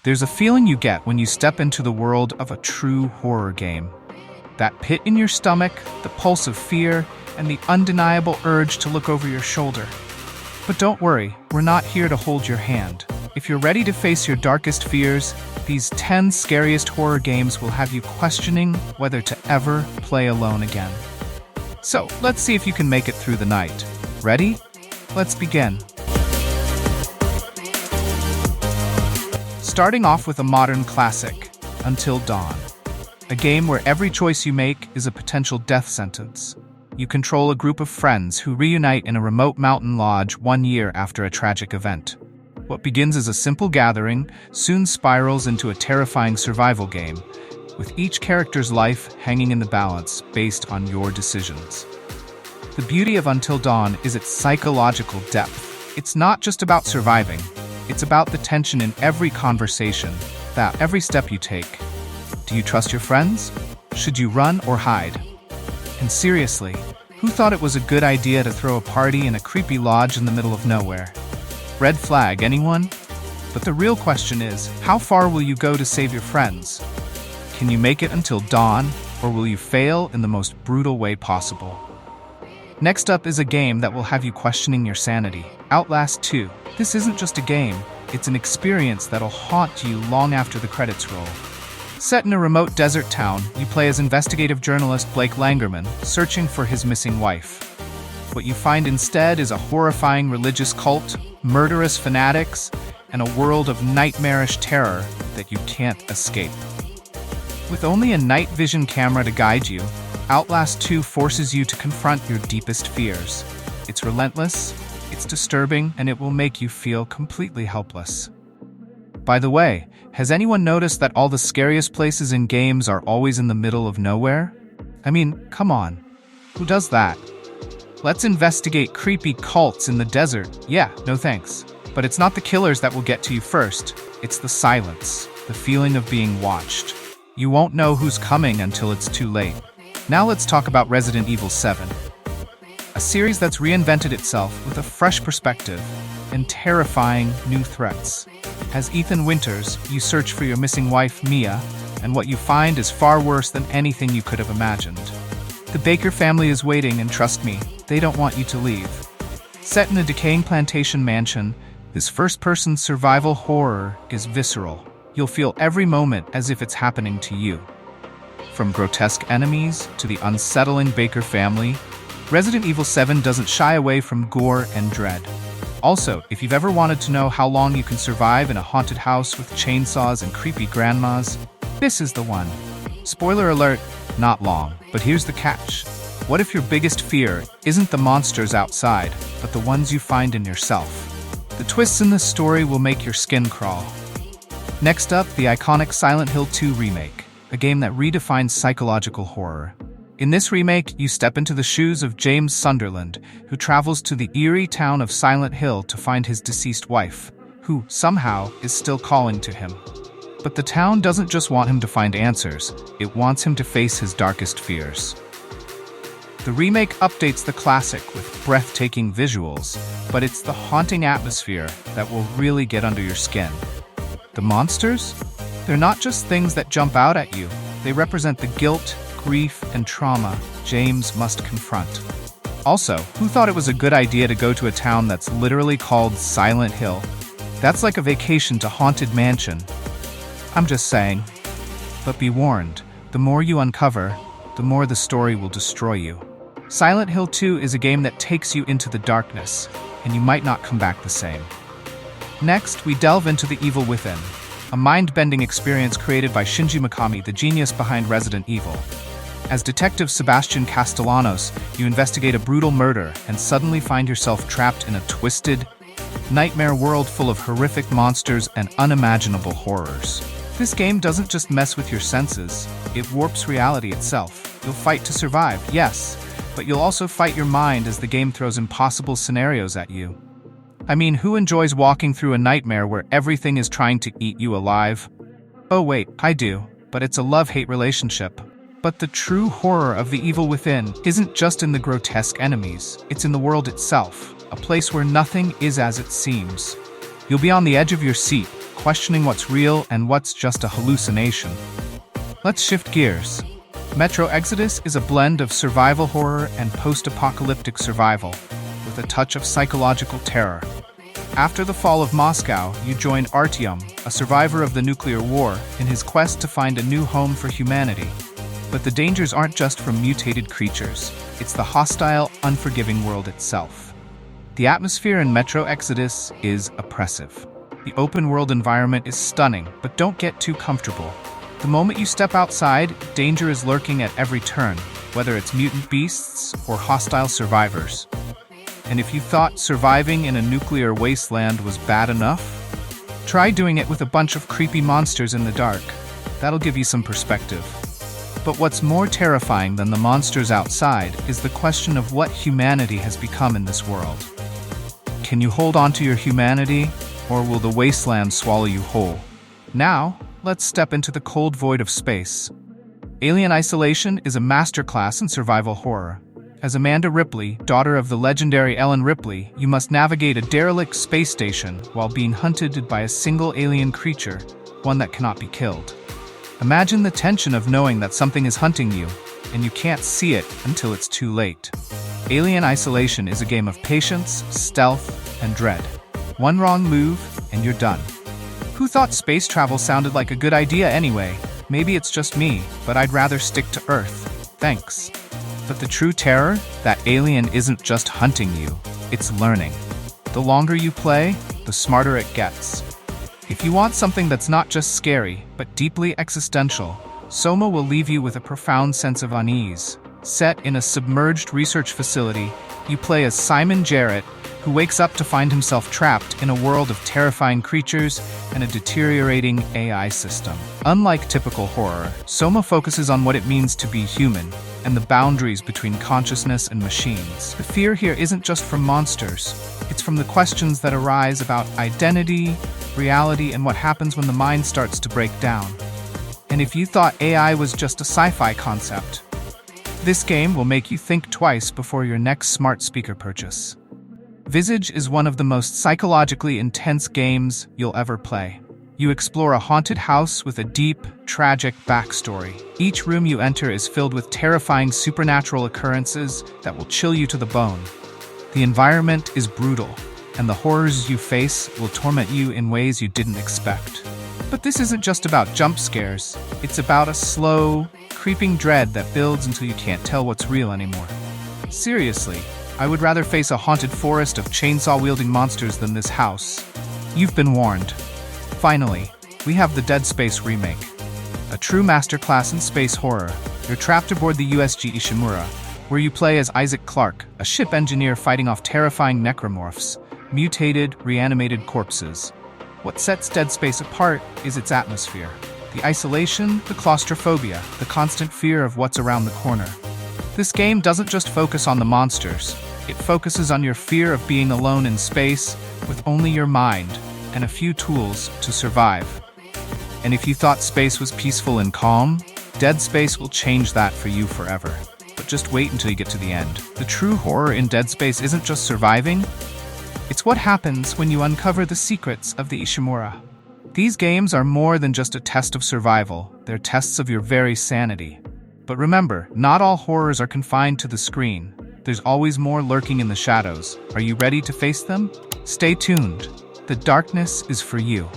There's a feeling you get when you step into the world of a true horror game. That pit in your stomach, the pulse of fear, and the undeniable urge to look over your shoulder. But don't worry, we're not here to hold your hand. If you're ready to face your darkest fears, these 10 scariest horror games will have you questioning whether to ever play alone again. So, let's see if you can make it through the night. Ready? Let's begin. Starting off with a modern classic, Until Dawn. A game where every choice you make is a potential death sentence. You control a group of friends who reunite in a remote mountain lodge 1 year after a tragic event. What begins as a simple gathering soon spirals into a terrifying survival game, with each character's life hanging in the balance based on your decisions. The beauty of Until Dawn is its psychological depth. It's not just about surviving, it's about the tension in every conversation, that every step you take. Do you trust your friends? Should you run or hide? And seriously, who thought it was a good idea to throw a party in a creepy lodge in the middle of nowhere? Red flag, anyone? But the real question is, how far will you go to save your friends? Can you make it until dawn, or will you fail in the most brutal way possible? Next up is a game that will have you questioning your sanity. Outlast 2. This isn't just a game, it's an experience that'll haunt you long after the credits roll. Set in a remote desert town, you play as investigative journalist Blake Langerman, searching for his missing wife. What you find instead is a horrifying religious cult, murderous fanatics, and a world of nightmarish terror that you can't escape. With only a night vision camera to guide you, Outlast 2 forces you to confront your deepest fears. It's relentless, it's disturbing, and it will make you feel completely helpless. By the way, has anyone noticed that all the scariest places in games are always in the middle of nowhere? I mean, come on. Who does that? Let's investigate creepy cults in the desert. Yeah, no thanks. But it's not the killers that will get to you first. It's the silence, the feeling of being watched. You won't know who's coming until it's too late. Now let's talk about Resident Evil 7. A series that's reinvented itself with a fresh perspective and terrifying new threats. As Ethan Winters, you search for your missing wife, Mia, and what you find is far worse than anything you could have imagined. The Baker family is waiting, and trust me, they don't want you to leave. Set in a decaying plantation mansion, this first-person survival horror is visceral. You'll feel every moment as if it's happening to you. From grotesque enemies to the unsettling Baker family, Resident Evil 7 doesn't shy away from gore and dread. Also, if you've ever wanted to know how long you can survive in a haunted house with chainsaws and creepy grandmas, this is the one. Spoiler alert, not long, but here's the catch. What if your biggest fear isn't the monsters outside, but the ones you find in yourself? The twists in this story will make your skin crawl. Next up, the iconic Silent Hill 2 remake, a game that redefines psychological horror. In this remake, you step into the shoes of James Sunderland, who travels to the eerie town of Silent Hill to find his deceased wife, who, somehow, is still calling to him. But the town doesn't just want him to find answers, it wants him to face his darkest fears. The remake updates the classic with breathtaking visuals, but it's the haunting atmosphere that will really get under your skin. The monsters? They're not just things that jump out at you, they represent the guilt, grief, and trauma James must confront. Also, who thought it was a good idea to go to a town that's literally called Silent Hill? That's like a vacation to Haunted Mansion. I'm just saying. But be warned, the more you uncover, the more the story will destroy you. Silent Hill 2 is a game that takes you into the darkness, and you might not come back the same. Next, we delve into The Evil Within, a mind-bending experience created by Shinji Mikami, the genius behind Resident Evil. As Detective Sebastian Castellanos, you investigate a brutal murder and suddenly find yourself trapped in a twisted, nightmare world full of horrific monsters and unimaginable horrors. This game doesn't just mess with your senses, it warps reality itself. You'll fight to survive, yes, but you'll also fight your mind as the game throws impossible scenarios at you. I mean, who enjoys walking through a nightmare where everything is trying to eat you alive? Oh wait, I do, but it's a love-hate relationship. But the true horror of The Evil Within isn't just in the grotesque enemies, it's in the world itself, a place where nothing is as it seems. You'll be on the edge of your seat, questioning what's real and what's just a hallucination. Let's shift gears. Metro Exodus is a blend of survival horror and post-apocalyptic survival, with a touch of psychological terror. After the fall of Moscow, you join Artyom, a survivor of the nuclear war, in his quest to find a new home for humanity. But the dangers aren't just from mutated creatures. It's the hostile, unforgiving world itself. The atmosphere in Metro Exodus is oppressive. The open-world environment is stunning, but don't get too comfortable. The moment you step outside, danger is lurking at every turn, whether it's mutant beasts or hostile survivors. And if you thought surviving in a nuclear wasteland was bad enough, try doing it with a bunch of creepy monsters in the dark. That'll give you some perspective. But what's more terrifying than the monsters outside is the question of what humanity has become in this world. Can you hold on to your humanity, or will the wasteland swallow you whole? Now, let's step into the cold void of space. Alien Isolation is a masterclass in survival horror. As Amanda Ripley, daughter of the legendary Ellen Ripley, you must navigate a derelict space station while being hunted by a single alien creature, one that cannot be killed. Imagine the tension of knowing that something is hunting you, and you can't see it until it's too late. Alien Isolation is a game of patience, stealth, and dread. One wrong move, and you're done. Who thought space travel sounded like a good idea anyway? Maybe it's just me, but I'd rather stick to Earth. Thanks. But the true terror? That alien isn't just hunting you, it's learning. The longer you play, the smarter it gets. If you want something that's not just scary, but deeply existential, Soma will leave you with a profound sense of unease. Set in a submerged research facility, you play as Simon Jarrett, who wakes up to find himself trapped in a world of terrifying creatures and a deteriorating AI system. Unlike typical horror, Soma focuses on what it means to be human and the boundaries between consciousness and machines. The fear here isn't just from monsters, it's from the questions that arise about identity, reality, and what happens when the mind starts to break down. And if you thought AI was just a sci-fi concept, this game will make you think twice before your next smart speaker purchase. Visage is one of the most psychologically intense games you'll ever play. You explore a haunted house with a deep, tragic backstory. Each room you enter is filled with terrifying supernatural occurrences that will chill you to the bone. The environment is brutal, and the horrors you face will torment you in ways you didn't expect. But this isn't just about jump scares. It's about a slow, creeping dread that builds until you can't tell what's real anymore. Seriously, I would rather face a haunted forest of chainsaw-wielding monsters than this house. You've been warned. Finally, we have the Dead Space Remake. A true masterclass in space horror. You're trapped aboard the USG Ishimura, where you play as Isaac Clarke, a ship engineer fighting off terrifying necromorphs, mutated, reanimated corpses. What sets Dead Space apart is its atmosphere. The isolation, the claustrophobia, the constant fear of what's around the corner. This game doesn't just focus on the monsters. It focuses on your fear of being alone in space with only your mind and a few tools to survive. And if you thought space was peaceful and calm, Dead Space will change that for you forever. But just wait until you get to the end. The true horror in Dead Space isn't just surviving, it's what happens when you uncover the secrets of the Ishimura. These games are more than just a test of survival, they're tests of your very sanity. But remember, not all horrors are confined to the screen. There's always more lurking in the shadows. Are you ready to face them? Stay tuned. The darkness is for you.